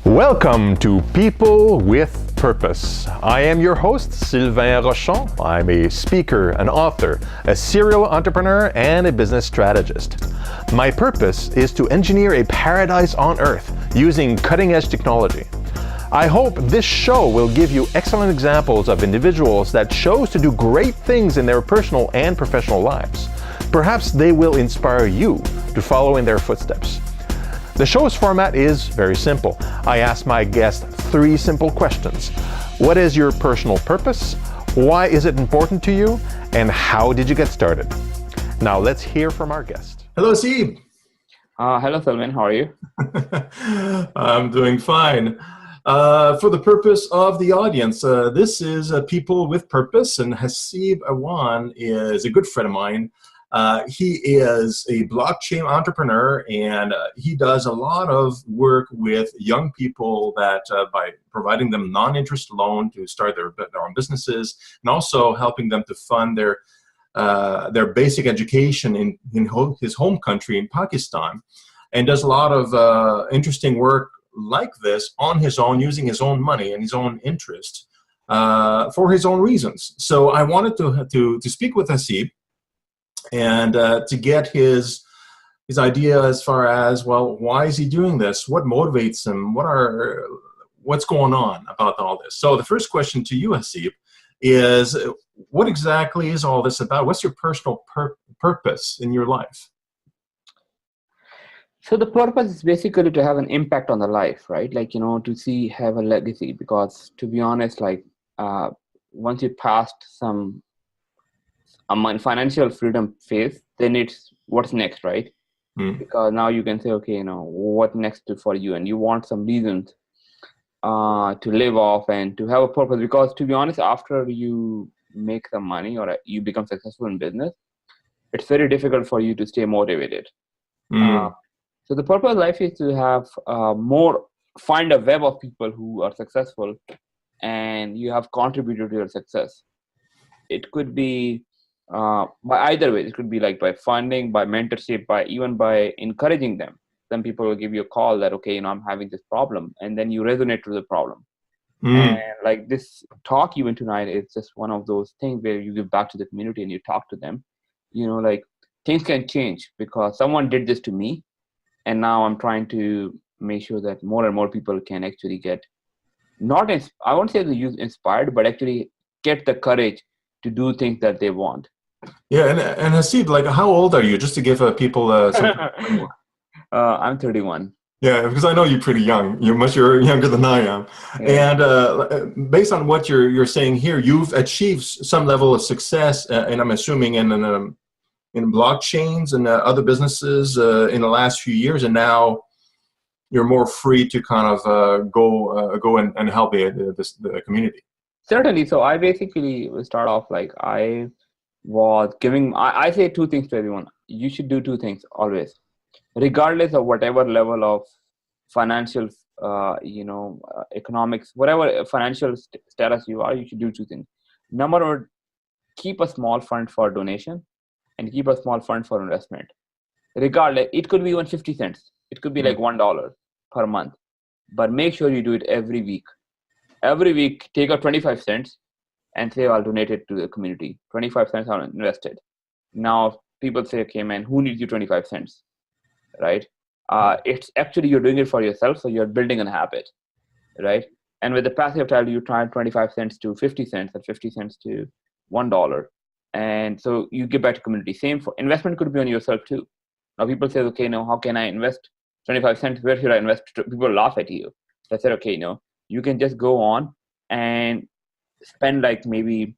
Welcome to People with Purpose. I am your host, Sylvain Rochon. I'm a speaker, an author, a serial entrepreneur, and a business strategist. My purpose is to engineer a paradise on Earth using cutting-edge technology. I hope this show will give you excellent examples of individuals that chose to do great things in their personal and professional lives. Perhaps they will inspire you to follow in their footsteps. The show's format is very simple. I ask my guests 3 simple questions. What is your personal purpose? Why is it important to you? And how did you get started? Now let's hear from our guest. Hello, Haseeb. Hello, Sylvain. How are you? I'm doing fine. For the purpose of the audience, this is People with Purpose, and Haseeb Awan is a good friend of mine. He is a blockchain entrepreneur, and he does a lot of work with young people that by providing them non-interest loan to start their own businesses, and also helping them to fund their basic education in his home country in Pakistan, and does a lot of interesting work like this on his own, using his own money and his own interest for his own reasons. So I wanted to speak with Haseeb and to get his idea as far as, well, why is he doing this? What motivates him? What's going on about all this? So the first question to you, Haseeb, is what exactly is all this about? What's your personal purpose in your life? So the purpose is basically to have an impact on the life, right? To have a legacy, because to be honest, once you passed some financial freedom phase, then it's what's next, right? Because now you can say, okay, what next for you? And you want some reasons to live off and to have a purpose. Because to be honest, after you make some money or you become successful in business, it's very difficult for you to stay motivated. So the purpose of life is to have find a web of people who are successful and you have contributed to your success. It could be by either way. It could be like by funding, by mentorship, even by encouraging them. Some people will give you a call that, okay, I'm having this problem, and then you resonate with the problem. And like this talk even tonight is just one of those things where you give back to the community and you talk to them. Things can change because someone did this to me, and now I'm trying to make sure that more and more people can actually get I won't say they use inspired, but actually get the courage to do things that they want. Yeah, and Haseeb, how old are you? Just to give people some. I'm 31. Yeah, because I know you're pretty young. You're younger than I am. Yeah. And based on what you're saying here, you've achieved some level of success, and I'm assuming in blockchains and other businesses in the last few years, and now you're more free to kind of go and help the community. Certainly. So I basically start off I was giving. I say 2 things to everyone. You should do 2 things always, regardless of whatever level of financial, economics, whatever financial status you are. You should do 2 things. Number 1, keep a small fund for donation, and keep a small fund for investment. Regardless, it could be even 50 cents. It could be like $1 per month, but make sure you do it every week. Every week, take out 25 cents and say, I'll donate it to the community. 25 cents are invested. Now, people say, okay, man, who needs you 25 cents, right? It's actually, you're doing it for yourself, so you're building a habit, right? And with the passive title, you turn 25 cents to 50 cents and 50 cents to $1. And so you give back to community. Same for investment, could be on yourself too. Now people say, okay, now how can I invest 25 cents? Where should I invest? People laugh at you. So I said, okay, you can just go on and spend maybe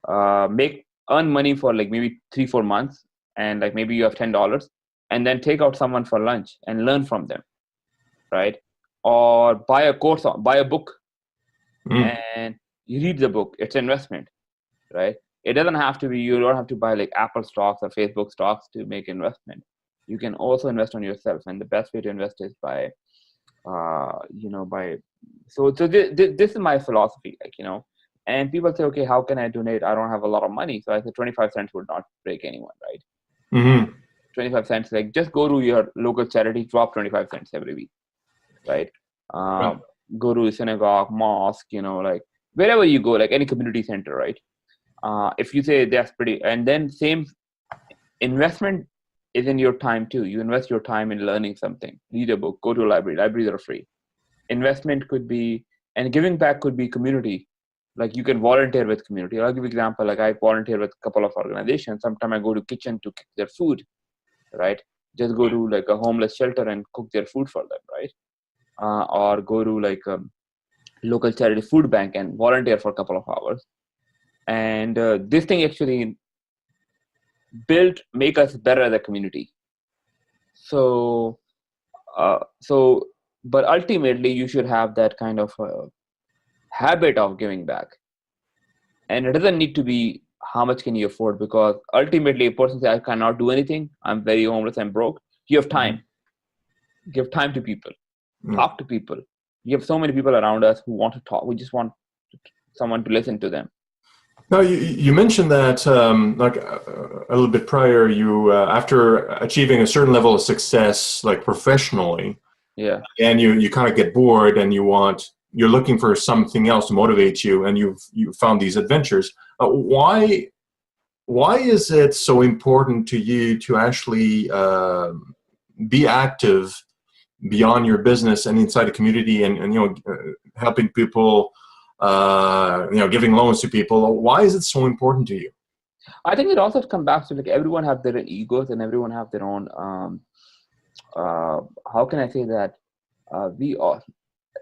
earn money for maybe 3-4 months, and maybe you have $10, and then take out someone for lunch and learn from them, right? Or buy a book and you read the book. It's investment, right? It doesn't have to be, you don't have to buy Apple stocks or Facebook stocks to make investment. You can also invest on yourself, and the best way to invest is by this is my philosophy, and people say, okay, how can I donate? I don't have a lot of money. So I said 25 cents would not break anyone, right? 25 cents, just go to your local charity, drop 25 cents every week, right? go to a synagogue, mosque, like wherever you go, like any community center, right? If you say that's pretty, and then same investment is in your time too. You invest your time in learning something, read a book, go to a library. Libraries are free. Investment could be, and giving back could be community. Like you can volunteer with community. I'll give you an example. Like I volunteer with a couple of organizations. Sometimes I go to kitchen to cook their food, right? Just go to like a homeless shelter and cook their food for them, right? Or go to like a local charity food bank and volunteer for a couple of hours. And this thing actually make us better as a community. So, but ultimately you should have that kind of habit of giving back. And it doesn't need to be how much can you afford, because ultimately a person says, I cannot do anything, I'm very homeless, I'm broke. You have time. Give time to people. Talk to people. You have so many people around us who want to talk. We just want someone to listen to them. Now, you mentioned that like a little bit prior, you after achieving a certain level of success, like professionally, yeah, and you kind of get bored and you're looking for something else to motivate you, and you found these adventures. Why is it so important to you to actually be active beyond your business and inside the community, and helping people? Giving loans to people. Why is it so important to you? I think it also comes back to like everyone have their egos and everyone have their own. How can I say that? We all.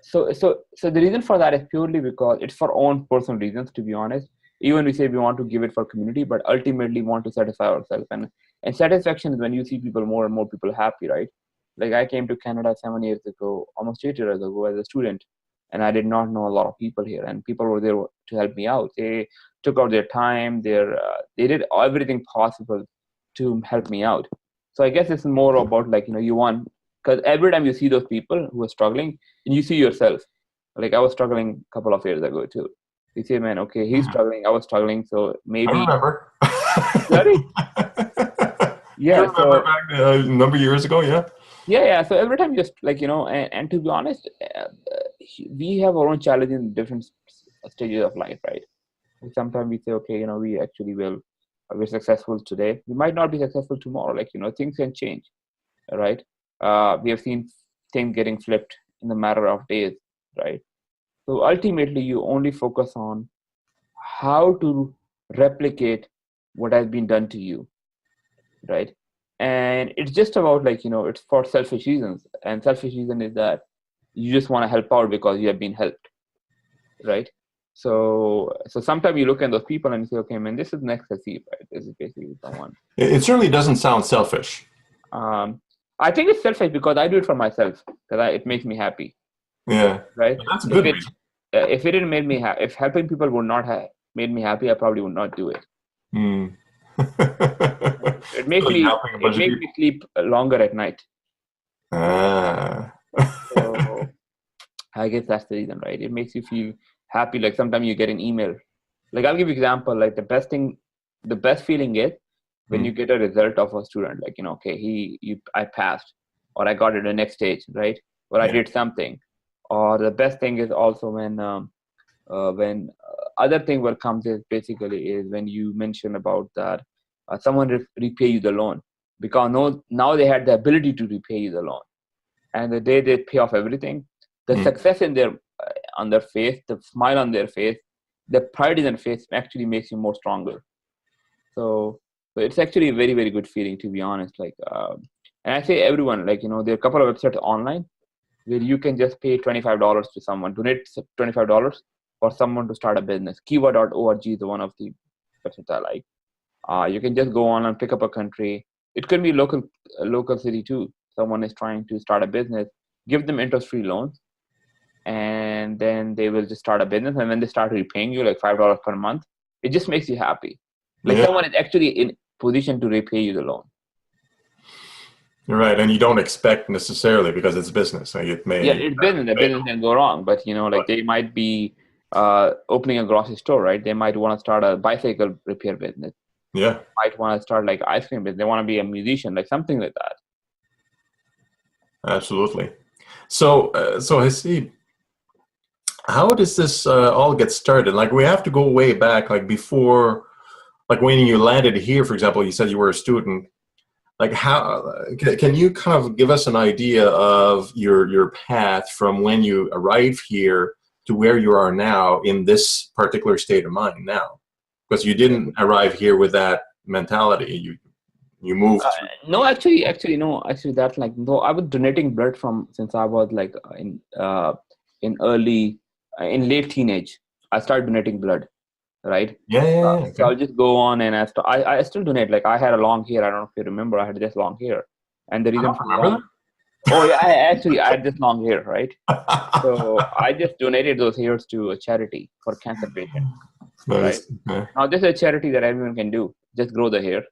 So the reason for that is purely because it's for own personal reasons. To be honest, even we say we want to give it for community, but ultimately want to satisfy ourselves. And satisfaction is when you see people, more and more people happy, right? Like I came to Canada 7 years ago, almost 8 years ago as a student. And I did not know a lot of people here, and people were there to help me out. They took out their time. They did everything possible to help me out. So I guess it's more about like, you want, because every time you see those people who are struggling, and you see yourself. Like I was struggling a couple of years ago too. You say, man, okay, he's struggling. I was struggling. So maybe. I remember. Sorry? Yeah. I remember back a number of years ago. Yeah. Yeah. So every time just like, and to be honest, we have our own challenges in different stages of life, right? Sometimes we say, okay, we're successful today. We might not be successful tomorrow. Like, things can change, right? We have seen things getting flipped in a matter of days, right? So ultimately, you only focus on how to replicate what has been done to you, right? And it's just about like, it's for selfish reasons. And selfish reason is that you just want to help out because you have been helped, right? So sometimes you look at those people and you say, okay, man, this is next Haseeb, right? This is basically someone. It certainly doesn't sound selfish. I think it's selfish because I do it for myself, because it makes me happy. Yeah. Right? That's a good reason. If it didn't make me happy, if helping people would not have made me happy, I probably would not do it. It makes me sleep longer at night. So I guess that's the reason, right? It makes you feel happy. Like sometimes you get an email. Like I'll give you an example. Like the best feeling is when you get a result of a student. Like, okay, I passed, or I got to the next stage, right? Or I did something. Or the best thing is also when other thing what comes is basically is when you mention about that someone repay you the loan, because now they had the ability to repay you the loan, and the day they pay off everything, the success in on their face, the smile on their face, the pride in their face actually makes you more stronger. So it's actually a very, very good feeling, to be honest. Like, and I say everyone, like, there are a couple of websites online where you can just pay $25 to someone, donate $25 for someone to start a business. Kiva.org is one of the websites I like. You can just go on and pick up a country. It could be a local city too. Someone is trying to start a business, give them interest-free loans, and then they will just start a business. And when they start repaying you like $5 per month, it just makes you happy. Like someone is actually in position to repay you the loan. You're right, and you don't expect necessarily because it's business. Like it's business. The business can go wrong, but they might be opening a grocery store, right? They might want to start a bicycle repair business. Yeah, might want to start like ice cream business. They want to be a musician, like something like that. Absolutely. So Haseeb, How does this all get started? Like, we have to go way back, like before, like when you landed here, for example, you said you were a student. Like, how can you kind of give us an idea of your path from when you arrived here to where you are now in this particular state of mind now? Because you didn't arrive here with that mentality. You moved through. No, actually, no. Actually, that's like no. I was donating blood from since I was like in early in late teenage. I started donating blood, right? Yeah, yeah, yeah. So Okay. I'll just go on and I still donate. Like I had a long hair. I don't know if you remember. I had just long hair, and the I reason don't for remember long. Oh yeah, I had this long hair, right? that. So I just donated those hairs to a charity for cancer patients, right? Nice. Okay. Now this is a charity that everyone can do. Just grow the hair.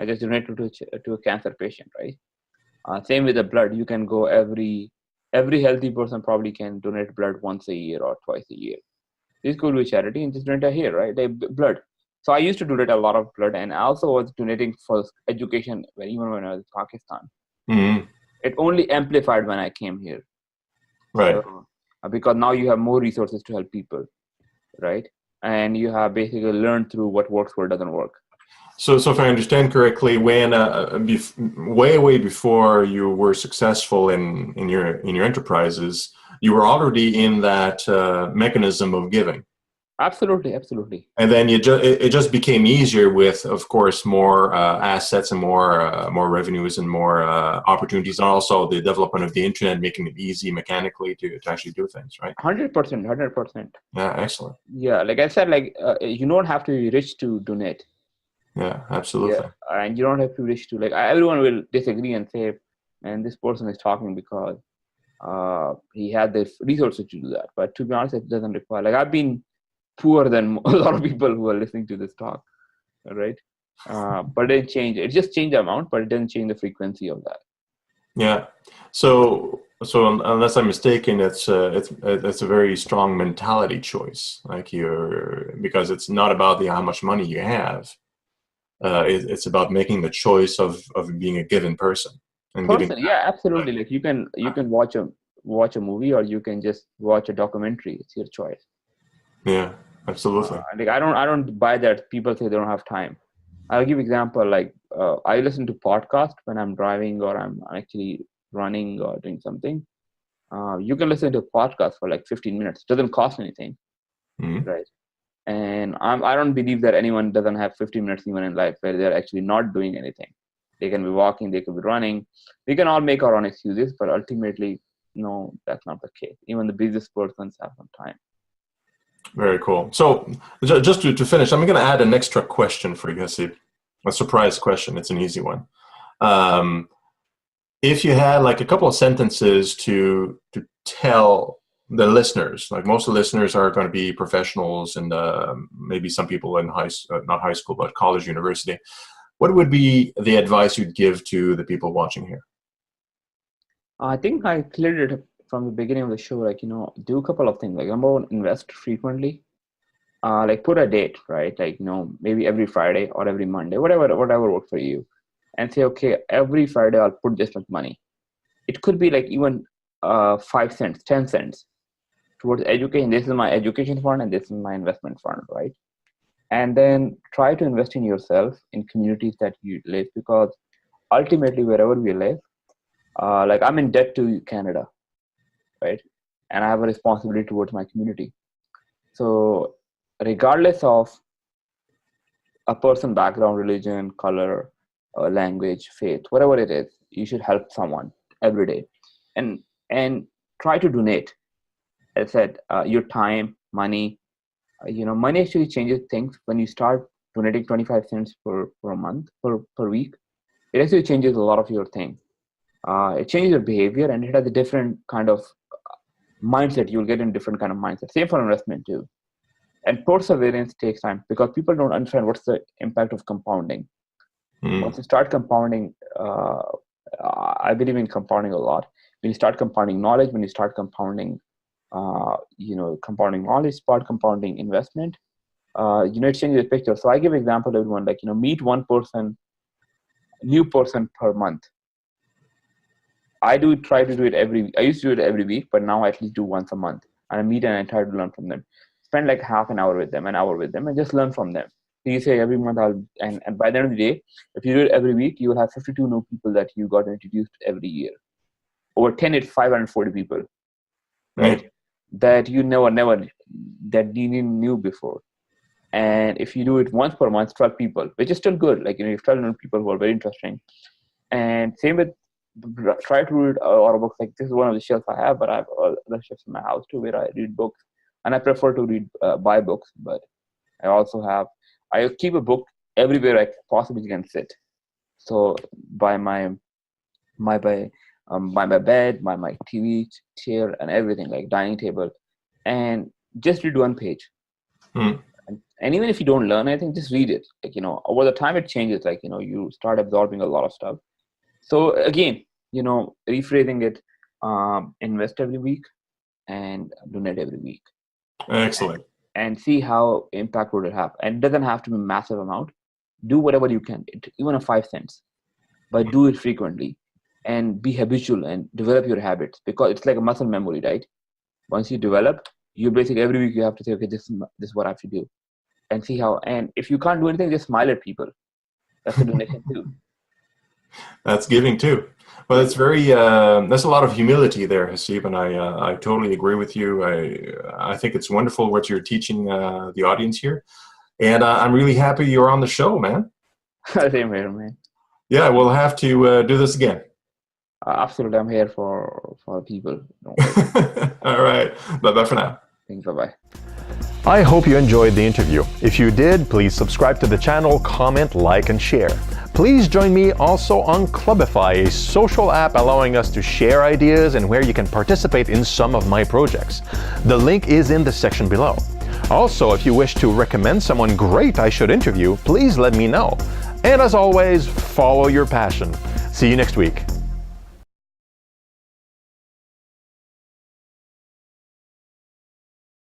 I just donate it to a cancer patient, right? Same with the blood. You can go every healthy person probably can donate blood once a year or twice a year. This could be charity and just donate a hair, right? Blood. So I used to donate a lot of blood, and I also was donating for education even when I was in Pakistan. Hmm. It only amplified when I came here. Right. So, because now you have more resources to help people, right? And you have basically learned through what works, what doesn't work. So if I understand correctly, when way before you were successful in your enterprises, you were already in that mechanism of giving, Absolutely. and then it just became easier with, of course, more assets and more revenues and more opportunities, and also the development of the internet, making it easy mechanically to actually do things, right? 100%, 100%. Yeah, excellent. Yeah, like I said, like you don't have to be rich to donate. Yeah, Yeah, absolutely. and you don't have to wish to like everyone will disagree and say, and this person is talking because he had the resources to do that. But to be honest, it doesn't require. Like I've been poorer than a lot of people who are listening to this talk, right? But it changed. It just changed the amount, but it doesn't change the frequency of that. Yeah. So unless I'm mistaken, it's a very strong mentality choice. Like you're because it's not about the how much money you have. It's about making the choice of being a given person and giving. Person, yeah, absolutely. Like you can watch a movie or you can just watch a documentary. It's your choice. Yeah, absolutely. Like I don't buy that people say they don't have time. I'll give example like I listen to podcast when I'm driving or I'm actually running or doing something. You can listen to a podcast for like 15 minutes. It doesn't cost anything, Hmm. right? And I don't believe that anyone doesn't have 15 minutes even in life where they're actually not doing anything. They can be walking, they could be running. We can all make our own excuses, but ultimately, no, that's not the case. Even the busiest persons have some time. Very cool. So just to finish, I'm going to add an extra question for you, Haseeb. A surprise question. It's an easy one. Um, if you had like a couple of sentences to tell the listeners, like most of the listeners are going to be professionals and maybe some people in not high school, but college, university. What would be the advice you'd give to the people watching here? I think I cleared it from the beginning of the show. Like, do a couple of things. Like, number one, invest frequently. Like, put a date, right? Like, maybe every Friday or every Monday, whatever works for you. And say, okay, every Friday I'll put this much money. It could be like even 5 cents, 10 cents towards education. This is my education fund and this is my investment fund, right? And then try to invest in yourself, in communities that you live, because ultimately wherever we live, like I'm in debt to Canada, right? And I have a responsibility towards my community. So regardless of a person background, religion, color, language, faith, whatever it is, you should help someone every day, and try to donate. As I said, your time, money. Money actually changes things. When you start donating 25 cents per month, per week, it actually changes a lot of your thing. It changes your behavior, and it has a different kind of mindset. You'll get in different kind of mindset. Same for investment too. And perseverance takes time because people don't understand what's the impact of compounding. Once you start compounding, I believe in compounding a lot. When you start compounding knowledge, when you start compounding, compounding knowledge, start compounding investment, it changes the picture. So I give example to everyone, like, meet one new person per month. I used to do it every week, but now I at least do once a month. and I meet and I try to learn from them. Spend like half an hour with them, an hour with them, and just learn from them. So you say every month and by the end of the day, if you do it every week, you will have 52 new people that you got introduced every year. Over 10, it's 540 people, right? That you never, that you didn't knew before. And if you do it once per month, 12 people, which is still good. Like, you have 12 people who are very interesting. And same with, try to read our books. Like, this is one of the shelves I have, but I have other shelves in my house too, where I read books. And I prefer to read, buy books, but I also I keep a book everywhere I possibly can sit. So by my bed, my TV chair, and everything, like dining table, and just read one page. And even if you don't learn anything, just read it. Like, over the time it changes. Like, you start absorbing a lot of stuff. So again, rephrasing it, invest every week and donate every week. Excellent. And see how impact would it have. And it doesn't have to be a massive amount. Do whatever you can, even a 5 cents, but do it frequently and be habitual and develop your habits, because it's like a muscle memory, right? Once you develop, you basically every week you have to say, okay, this is what I have to do, and see how. And if you can't do anything, just smile at people. That's a donation too. That's giving too. Well, that's that's a lot of humility there, Haseeb, and I totally agree with you. I think it's wonderful what you're teaching the audience here, and I'm really happy you're on the show, man. Same here, man. Yeah, we'll have to do this again. Absolutely, I'm here for people. All right, bye for now. Thanks, bye. I hope you enjoyed the interview. If you did, please subscribe to the channel, comment, like, and share. Please join me also on Clubify, a social app allowing us to share ideas and where you can participate in some of my projects. The link is in the section below. Also, if you wish to recommend someone great I should interview, please let me know. And as always, follow your passion. See you next week.